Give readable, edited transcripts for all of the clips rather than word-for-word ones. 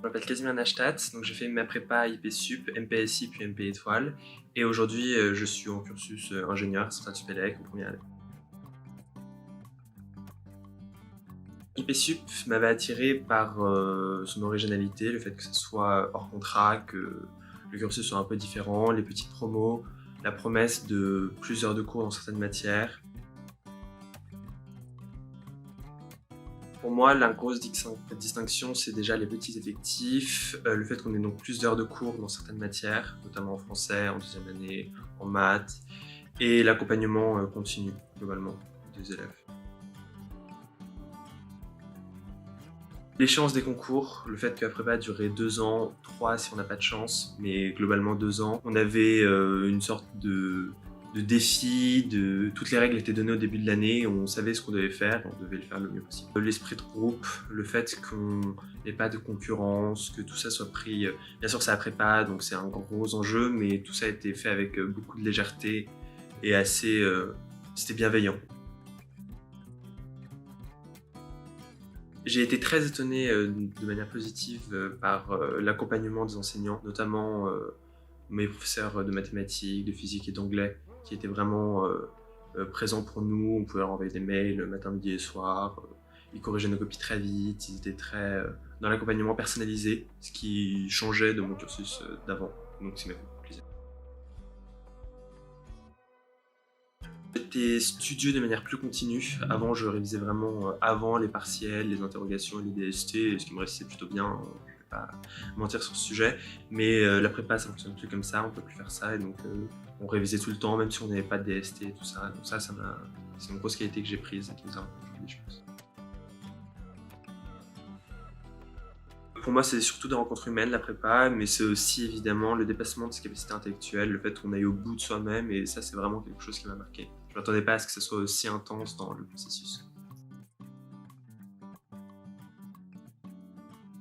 Je m'appelle Casimir Nashtat, donc j'ai fait ma prépa IP-Sup, MPSI puis MP Étoile. Et aujourd'hui, je suis en cursus ingénieur Strat-Supélec en première année. IP-Sup m'avait attiré par son originalité, le fait que ce soit hors contrat, que le cursus soit un peu différent, les petites promos, la promesse de plusieurs heures de cours dans certaines matières. Pour moi, la grosse distinction, c'est déjà les petits effectifs, le fait qu'on ait donc plus d'heures de cours dans certaines matières, notamment en français, en deuxième année, en maths, et l'accompagnement continu, globalement, des élèves. L'échéance des concours, le fait que la prépa durait 2 ans, 3 si on n'a pas de chance, mais globalement 2 ans, on avait une sorte de défi, toutes les règles étaient données au début de l'année, on savait ce qu'on devait faire, on devait le faire le mieux possible. L'esprit de groupe, le fait qu'on n'ait pas de concurrence, que tout ça soit pris, bien sûr c'est la prépa, donc c'est un gros enjeu, mais tout ça a été fait avec beaucoup de légèreté et c'était bienveillant. J'ai été très étonné de manière positive par l'accompagnement des enseignants, notamment mes professeurs de mathématiques, de physique et d'anglais, qui étaient vraiment présents pour nous. On pouvait leur envoyer des mails matin, midi et soir. Ils corrigeaient nos copies très vite, ils étaient très dans l'accompagnement personnalisé, ce qui changeait de mon cursus d'avant. Donc ça m'a fait plaisir. J'étais studieux de manière plus continue. Avant, je révisais vraiment avant les partiels, les interrogations et les DST, ce qui me réussissait plutôt bien. Je ne vais pas mentir sur ce sujet. Mais la prépa, ça ne fonctionne plus comme ça, on ne peut plus faire ça. Et donc, on révisait tout le temps, même si on n'avait pas de DST et tout ça. Donc c'est une grosse qualité que j'ai prise et qui nous a aujourd'hui, je pense. Pour moi, c'est surtout des rencontres humaines, la prépa, mais c'est aussi évidemment le dépassement de ses capacités intellectuelles, le fait qu'on aille au bout de soi-même, et ça, c'est vraiment quelque chose qui m'a marqué. Je ne m'attendais pas à ce que ce soit aussi intense dans le processus.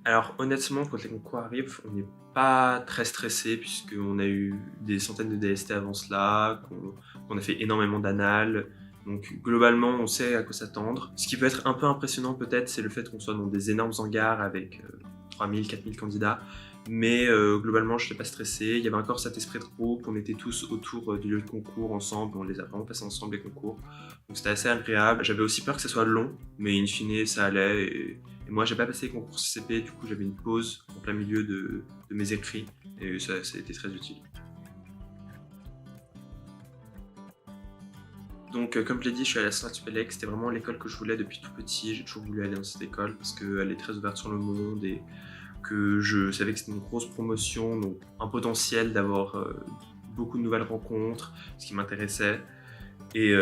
Alors honnêtement, quand les concours arrivent, on n'est pas très stressé, puisqu'on a eu des centaines de DST avant cela, qu'on a fait énormément d'annales, donc globalement, on sait à quoi s'attendre. Ce qui peut être un peu impressionnant peut-être, c'est le fait qu'on soit dans des énormes hangars avec 3000, 4000 candidats. Mais globalement, je n'étais pas stressé. Il y avait encore cet esprit de groupe. On était tous autour du lieu de concours ensemble. On les a vraiment passés ensemble, les concours. Donc c'était assez agréable. J'avais aussi peur que ça soit long, mais in fine, ça allait. Et moi, j'ai pas passé les concours CCP. Du coup, j'avais une pause en plein milieu de mes écrits. Et ça a été très utile. Donc, comme je l'ai dit, je suis à la Strat-Supélec. C'était vraiment l'école que je voulais depuis tout petit. J'ai toujours voulu aller dans cette école parce qu'elle est très ouverte sur le monde et que je savais que c'était une grosse promotion, donc un potentiel d'avoir beaucoup de nouvelles rencontres, ce qui m'intéressait. Et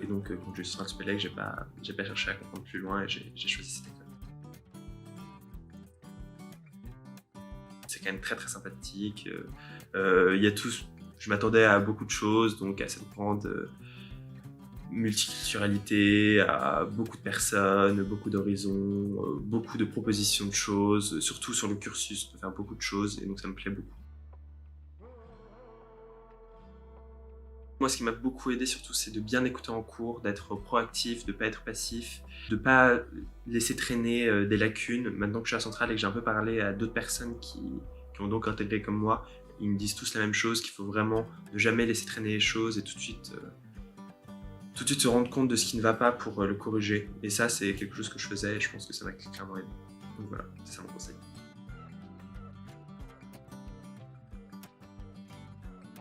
donc, quand je suis sur Strat-Supélec, j'ai pas cherché à comprendre plus loin et j'ai choisi cette école. C'est quand même très très sympathique. Il y a je m'attendais à beaucoup de choses, donc à cette grande multiculturalité, à beaucoup de personnes, beaucoup d'horizons, beaucoup de propositions de choses, surtout sur le cursus, on peut faire beaucoup de choses et donc ça me plaît beaucoup. Moi, ce qui m'a beaucoup aidé surtout, c'est de bien écouter en cours, d'être proactif, de ne pas être passif, de ne pas laisser traîner des lacunes. Maintenant que je suis à Centrale et que j'ai un peu parlé à d'autres personnes qui ont donc intégré comme moi, ils me disent tous la même chose, qu'il faut vraiment ne jamais laisser traîner les choses et tout de suite se rendre compte de ce qui ne va pas pour le corriger. Et ça, c'est quelque chose que je faisais et je pense que ça m'a clairement aidé. Donc voilà, c'est ça mon conseil.